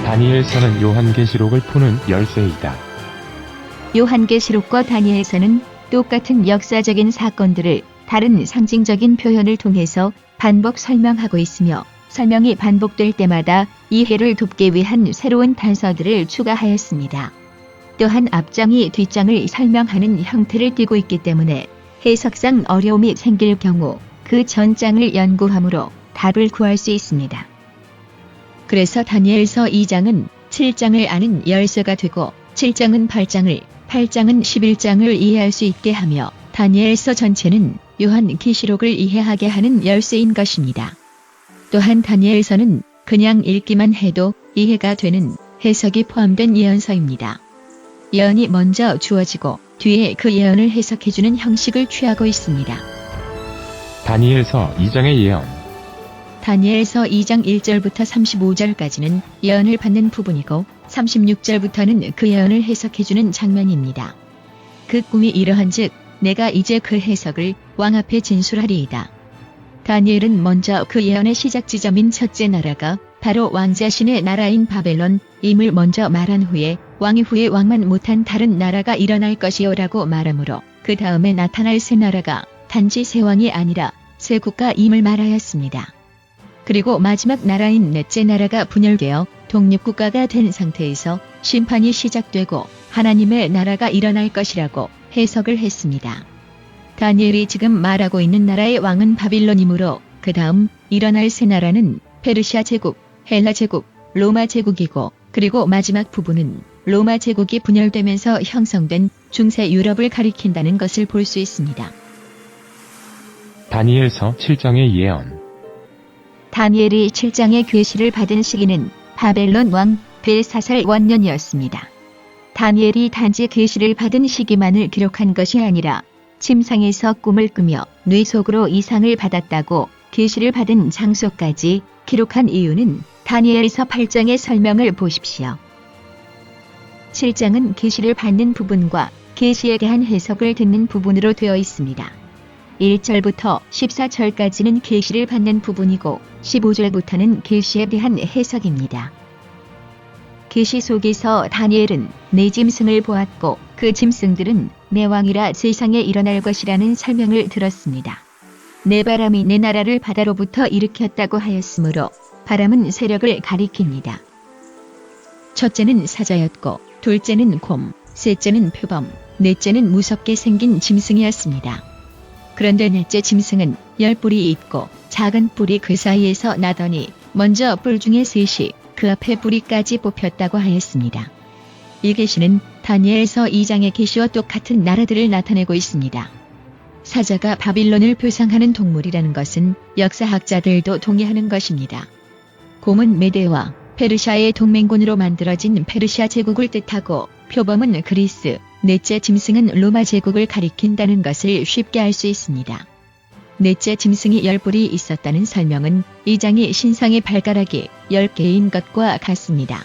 다니엘서는 요한계시록을 푸는 열쇠이다. 요한계시록과 다니엘서는 똑같은 역사적인 사건들을 다른 상징적인 표현을 통해서 반복 설명하고 있으며, 설명이 반복될 때마다 이해를 돕기 위한 새로운 단서들을 추가하였습니다. 또한 앞장이 뒷장을 설명하는 형태를 띠고 있기 때문에 해석상 어려움이 생길 경우 그 전장을 연구함으로 답을 구할 수 있습니다. 그래서 다니엘서 2장은 7장을 아는 열쇠가 되고, 7장은 8장을, 8장은 11장을 이해할 수 있게 하며, 다니엘서 전체는 요한계시록을 이해하게 하는 열쇠인 것입니다. 또한 다니엘서는 그냥 읽기만 해도 이해가 되는 해석이 포함된 예언서입니다. 예언이 먼저 주어지고 뒤에 그 예언을 해석해주는 형식을 취하고 있습니다. 다니엘서 2장의 예언. 다니엘서 2장 1절부터 35절까지는 예언을 받는 부분이고, 36절부터는 그 예언을 해석해주는 장면입니다. 그 꿈이 이러한즉 내가 이제 그 해석을 왕 앞에 진술하리이다. 다니엘은 먼저 그 예언의 시작 지점인 첫째 나라가 바로 왕자신의 나라인 바벨론임을 먼저 말한 후에, 왕이 후에 왕만 못한 다른 나라가 일어날 것이요라고 말하므로 그 다음에 나타날 새 나라가 단지 새 왕이 아니라 새 국가임을 말하였습니다. 그리고 마지막 나라인 넷째 나라가 분열되어 독립국가가 된 상태에서 심판이 시작되고 하나님의 나라가 일어날 것이라고 해석을 했습니다. 다니엘이 지금 말하고 있는 나라의 왕은 바빌론이므로 그 다음 일어날 새 나라는 페르시아 제국, 헬라 제국, 로마 제국이고, 그리고 마지막 부분은 로마 제국이 분열되면서 형성된 중세 유럽을 가리킨다는 것을 볼 수 있습니다. 다니엘서 7장의 예언. 다니엘이 7장의 계시를 받은 시기는 바벨론 왕 벨사살 원년이었습니다. 다니엘이 단지 계시를 받은 시기만을 기록한 것이 아니라 침상에서 꿈을 꾸며 뇌 속으로 이상을 받았다고 계시를 받은 장소까지 기록한 이유는 다니엘서 8장의 설명을 보십시오. 7장은 계시를 받는 부분과 계시에 대한 해석을 듣는 부분으로 되어 있습니다. 1절부터 14절까지는 계시를 받는 부분이고, 15절부터는 계시에 대한 해석입니다. 계시 속에서 다니엘은 네 짐승을 보았고, 그 짐승들은 내 왕이라 세상에 일어날 것이라는 설명을 들었습니다. 내 바람이 내 나라를 바다로부터 일으켰다고 하였으므로 바람은 세력을 가리킵니다. 첫째는 사자였고, 둘째는 곰, 셋째는 표범, 넷째는 무섭게 생긴 짐승이었습니다. 그런데 넷째 짐승은 10뿔이 있고 작은 뿔이 그 사이에서 나더니 먼저 뿔 중에 셋이 그 앞에 뿌리까지 뽑혔다고 하였습니다. 이 계시는 다니엘서 2장의 계시와 똑같은 나라들을 나타내고 있습니다. 사자가 바빌론을 표상하는 동물이라는 것은 역사학자들도 동의하는 것입니다. 곰은 메대와 페르시아의 동맹군으로 만들어진 페르시아 제국을 뜻하고, 표범은 그리스, 넷째 짐승은 로마 제국을 가리킨다는 것을 쉽게 알 수 있습니다. 넷째 짐승이 10뿔이 있었다는 설명은 이 장이 신상의 발가락이 10개인 것과 같습니다.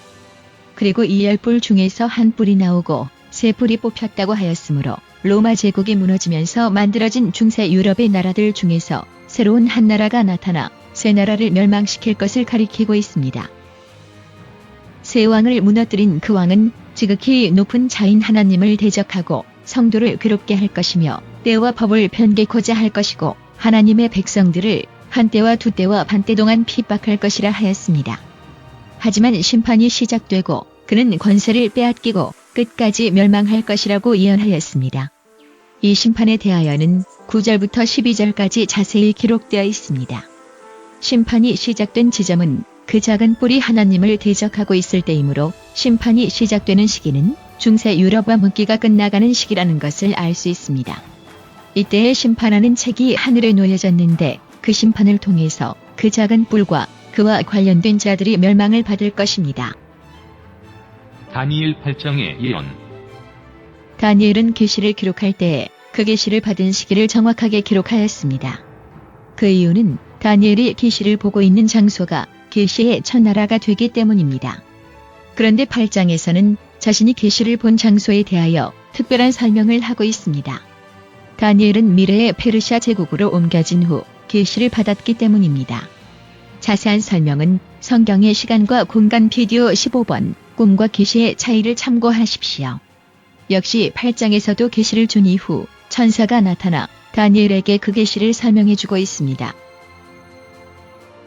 그리고 이 10뿔 중에서 한 뿔이 나오고 세 뿔이 뽑혔다고 하였으므로 로마 제국이 무너지면서 만들어진 중세 유럽의 나라들 중에서 새로운 한 나라가 나타나 새 나라를 멸망시킬 것을 가리키고 있습니다. 새 왕을 무너뜨린 그 왕은 지극히 높은 자인 하나님을 대적하고 성도를 괴롭게 할 것이며 때와 법을 변개코자 할 것이고, 하나님의 백성들을 한 때와 두 때와 반 때 동안 핍박할 것이라 하였습니다. 하지만 심판이 시작되고 그는 권세를 빼앗기고 끝까지 멸망할 것이라고 예언하였습니다. 이 심판에 대하여는 9절부터 12절까지 자세히 기록되어 있습니다. 심판이 시작된 지점은 그 작은 뿔이 하나님을 대적하고 있을 때이므로, 심판이 시작되는 시기는 중세 유럽과 묶기가 끝나가는 시기라는 것을 알 수 있습니다. 이때에 심판하는 책이 하늘에 놓여졌는데, 그 심판을 통해서 그 작은 뿔과 그와 관련된 자들이 멸망을 받을 것입니다. 다니엘 8장의 예언. 다니엘은 계시를 기록할 때에 그 계시를 받은 시기를 정확하게 기록하였습니다. 그 이유는 다니엘이 계시를 보고 있는 장소가 계시의 첫나라가 되기 때문입니다. 그런데 8장에서는 자신이 계시를 본 장소에 대하여 특별한 설명을 하고 있습니다. 다니엘은 미래의 페르시아 제국으로 옮겨진 후 계시를 받았기 때문입니다. 자세한 설명은 성경의 시간과 공간 비디오 15번 꿈과 계시의 차이를 참고하십시오. 역시 8장에서도 계시를 준 이후 천사가 나타나 다니엘에게 그 계시를 설명해주고 있습니다.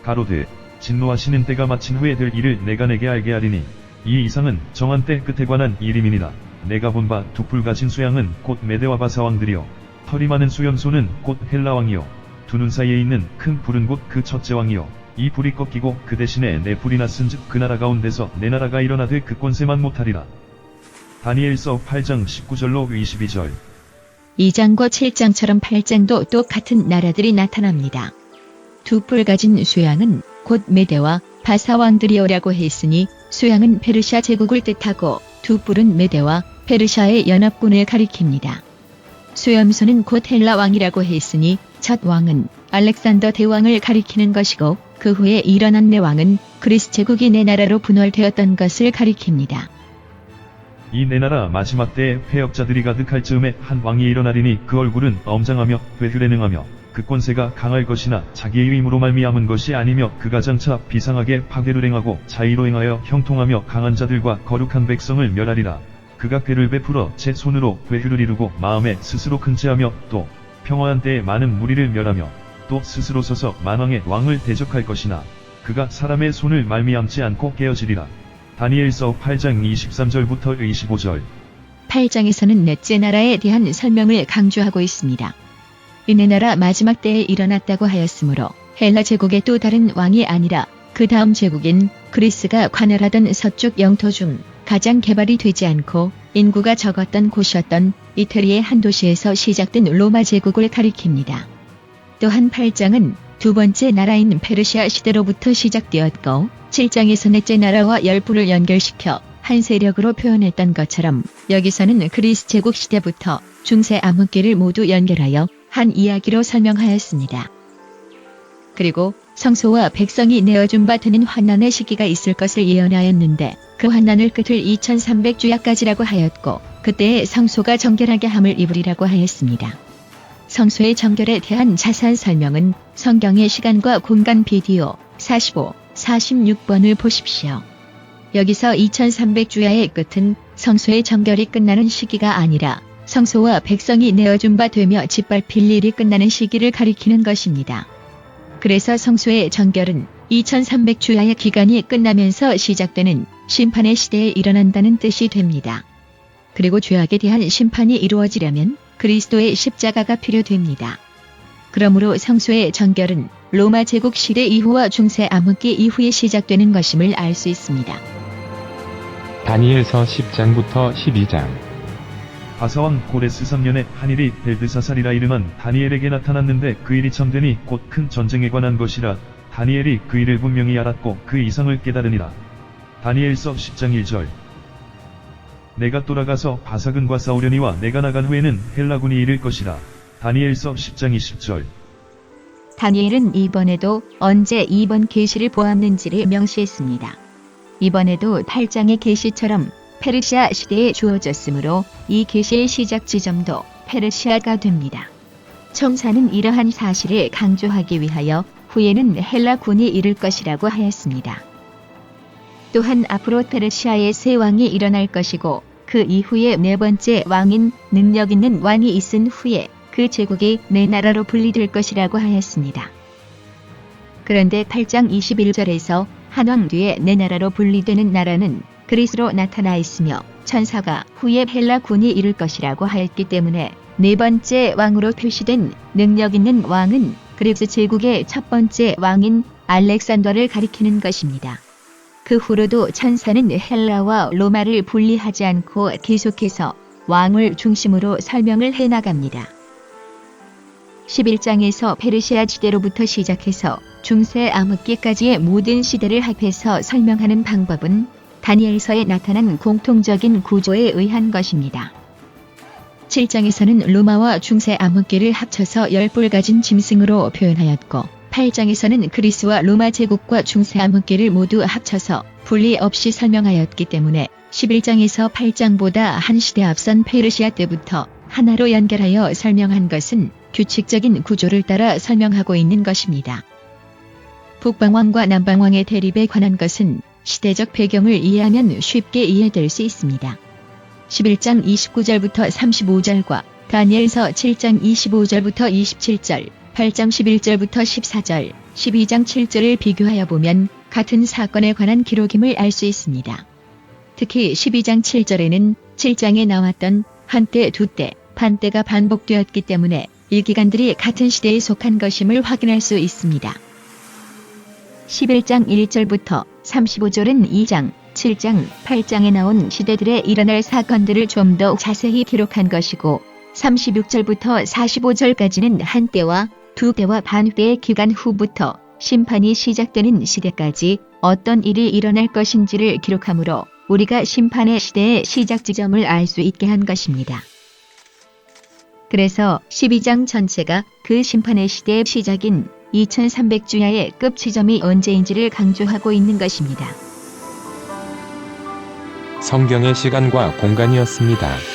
가로되 진노하시는 때가 마친 후에 될 일을 내가 내게 알게 하리니 이 이상은 정한 때 끝에 관한 일임이니라. 내가 본 바 두 뿔 가진 수양은 곧 메대와 바사 왕들이요 털이 많은 수염소는 곧 헬라 왕이요 두 눈 사이에 있는 큰 불은 곧 그 첫째 왕이요 이 불이 꺾이고 그 대신에 내 불이 났은즉 그 나라 가운데서 내 나라가 일어나되 그 권세만 못하리라. 다니엘서 8장 19절로 22절. 2장과 7장처럼 8장도 똑같은 나라들이 나타납니다. 두 뿔 가진 수양은 곧 메대와 바사 왕들이오라고 했으니 수양은 페르시아 제국을 뜻하고 두 뿔은 메대와 페르시아의 연합군을 가리킵니다. 수염소는 곧 헬라 왕이라고 했으니 첫 왕은 알렉산더 대왕을 가리키는 것이고 그 후에 일어난 네 왕은 그리스 제국이 네 나라로 분열되었던 것을 가리킵니다. 이 네 나라 마지막 때에 패역자들이 가득할 즈음에 한 왕이 일어나리니 그 얼굴은 엄장하며 회휴에 능하며 그 권세가 강할 것이나 자기의 힘으로 말미암은 것이 아니며 그가 장차 비상하게 파괴를 행하고 자의로 행하여 형통하며 강한 자들과 거룩한 백성을 멸하리라. 그가 꾀를 베풀어 제 손으로 회휴를 이루고 마음에 스스로 근체하며 또 평화한 때에 많은 무리를 멸하며 또 스스로 서서 만왕의 왕을 대적할 것이나 그가 사람의 손을 말미암지 않고 깨어지리라. 다니엘서 8장 23절부터 25절. 8장에서는 넷째 나라에 대한 설명을 강조하고 있습니다. 이 네 나라 마지막 때에 일어났다고 하였으므로 헬라 제국의 또 다른 왕이 아니라 그 다음 제국인 그리스가 관할하던 서쪽 영토 중 가장 개발이 되지 않고 인구가 적었던 곳이었던 이태리의 한 도시에서 시작된 로마 제국을 가리킵니다. 또한 8장은 두 번째 나라인 페르시아 시대로부터 시작되었고 7장에서 넷째 나라와 열부를 연결시켜 한 세력으로 표현했던 것처럼 여기서는 그리스 제국 시대부터 중세 암흑기를 모두 연결하여 한 이야기로 설명하였습니다. 그리고 성소와 백성이 내어준 바 되는 환난의 시기가 있을 것을 예언하였는데 그 환난을 끝을 2300주야까지라고 하였고 그때에 성소가 정결하게 함을 입으리라고 하였습니다. 성소의 정결에 대한 자세한 설명은 성경의 시간과 공간 비디오 45, 46번을 보십시오. 여기서 2300주야의 끝은 성소의 정결이 끝나는 시기가 아니라 성소와 백성이 내어준 바 되며 짓밟힐 일이 끝나는 시기를 가리키는 것입니다. 그래서 성소의 정결은 2300주야의 기간이 끝나면서 시작되는 심판의 시대에 일어난다는 뜻이 됩니다. 그리고 죄악에 대한 심판이 이루어지려면 그리스도의 십자가가 필요됩니다. 그러므로 성소의 정결은 로마 제국 시대 이후와 중세 암흑기 이후에 시작되는 것임을 알 수 있습니다. 다니엘서 10장부터 12장. 바사왕 고레스 3년에 한일이 벨드사살이라 이름한 다니엘에게 나타났는데 그 일이 참되니 곧 큰 전쟁에 관한 것이라. 다니엘이 그 일을 분명히 알았고 그 이상을 깨달으니라. 다니엘서 10장 1절. 내가 돌아가서 바사근과 싸우려니와 내가 나간 후에는 헬라군이 이를 것이라. 다니엘서 10장 20절. 다니엘은 이번에도 언제 이번 계시를 보았는지를 명시했습니다. 이번에도 8장의 계시처럼 페르시아 시대에 주어졌으므로 이 계시의 시작 지점도 페르시아가 됩니다. 청사는 이러한 사실을 강조하기 위하여 후에는 헬라군이 이를 것이라고 하였습니다. 또한 앞으로 페르시아의 새 왕이 일어날 것이고 그 이후에 네 번째 왕인 능력 있는 왕이 있은 후에 그 제국이 네 나라로 분리될 것이라고 하였습니다. 그런데 8장 21절에서 한 왕 뒤에 네 나라로 분리되는 나라는 그리스로 나타나 있으며 천사가 후에 헬라군이 이룰 것이라고 하였기 때문에 네 번째 왕으로 표시된 능력 있는 왕은 그리스 제국의 첫 번째 왕인 알렉산더를 가리키는 것입니다. 그 후로도 천사는 헬라와 로마를 분리하지 않고 계속해서 왕을 중심으로 설명을 해나갑니다. 11장에서 페르시아 시대로부터 시작해서 중세 암흑기까지의 모든 시대를 합해서 설명하는 방법은 다니엘서에 나타난 공통적인 구조에 의한 것입니다. 7장에서는 로마와 중세 암흑기를 합쳐서 10뿔 가진 짐승으로 표현하였고 8장에서는 그리스와 로마 제국과 중세 암흑기를 모두 합쳐서 분리 없이 설명하였기 때문에 11장에서 8장보다 한 시대 앞선 페르시아 때부터 하나로 연결하여 설명한 것은 규칙적인 구조를 따라 설명하고 있는 것입니다. 북방왕과 남방왕의 대립에 관한 것은 시대적 배경을 이해하면 쉽게 이해될 수 있습니다. 11장 29절부터 35절과 다니엘서 7장 25절부터 27절, 8장 11절부터 14절, 12장 7절을 비교하여 보면 같은 사건에 관한 기록임을 알 수 있습니다. 특히 12장 7절에는 7장에 나왔던 한때, 두때, 반때가 반복되었기 때문에 이 기간들이 같은 시대에 속한 것임을 확인할 수 있습니다. 11장 1절부터 35절은 2장, 7장, 8장에 나온 시대들에 일어날 사건들을 좀 더 자세히 기록한 것이고 36절부터 45절까지는 한때와 두때와 반때의 기간 후부터 심판이 시작되는 시대까지 어떤 일이 일어날 것인지를 기록하므로 우리가 심판의 시대의 시작 지점을 알 수 있게 한 것입니다. 그래서 12장 전체가 그 심판의 시대의 시작인 2300주야의 끝 지점이 언제인지를 강조하고 있는 것입니다. 성경의 시간과 공간이었습니다.